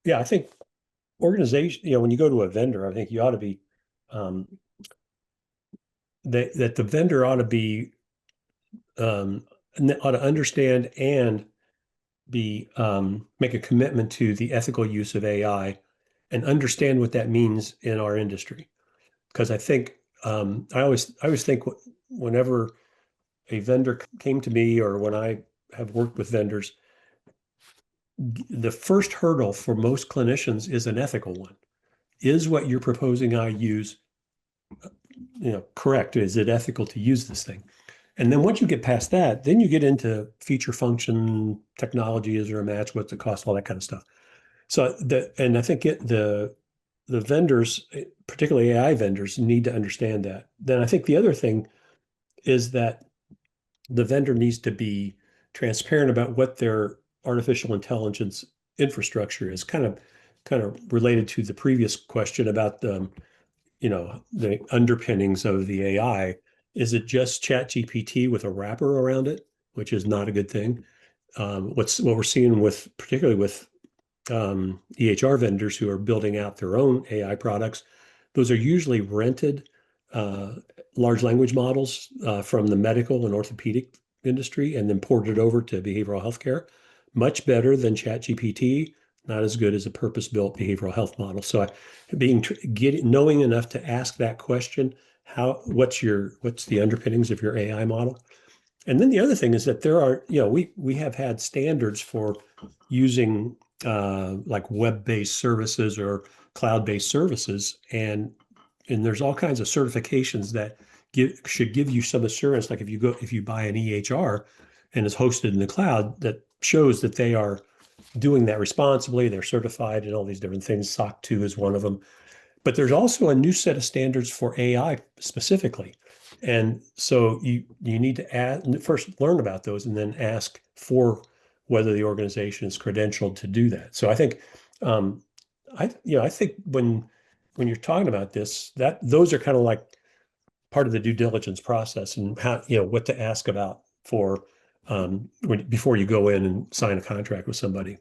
Yeah, I think organization, when you go to a vendor, I think you ought to be um, that the vendor ought to be ought to understand and be make a commitment to the ethical use of AI and understand what that means in our industry. Because I think I always think whenever a vendor came to me or when I have worked with vendors, the first hurdle for most clinicians is an ethical one. Is what you're proposing I use, correct? Is it ethical to use this thing? And then once you get past that, then you get into feature function technology. Is there a match? What's the cost? All that kind of stuff. And I think the vendors, particularly AI vendors, need to understand that. Then I think the other thing is that the vendor needs to be transparent about what their artificial intelligence infrastructure is. Kind of related to the previous question about the underpinnings of the AI. Is it just Chat GPT with a wrapper around it, which is not a good thing? What we're seeing particularly with EHR vendors who are building out their own AI products, those are usually rented uh, large language models from the medical and orthopedic industry and then ported over to behavioral healthcare. Much better than ChatGPT, not as good as a purpose-built behavioral health model. So, knowing enough to ask that question, what's the underpinnings of your AI model? And then the other thing is that there are, we have had standards for using like web-based services or cloud-based services, and there's all kinds of certifications that should give you some assurance. Like if you buy an EHR and it's hosted in the cloud, that shows that they are doing that responsibly. They're certified and all these different things. SOC 2 is one of them. But there's also a new set of standards for AI specifically. And so you need to first learn about those and then ask for whether the organization is credentialed to do that. So I think I think when you're talking about this, that those are kind of like part of the due diligence process and how what to ask about for before you go in and sign a contract with somebody.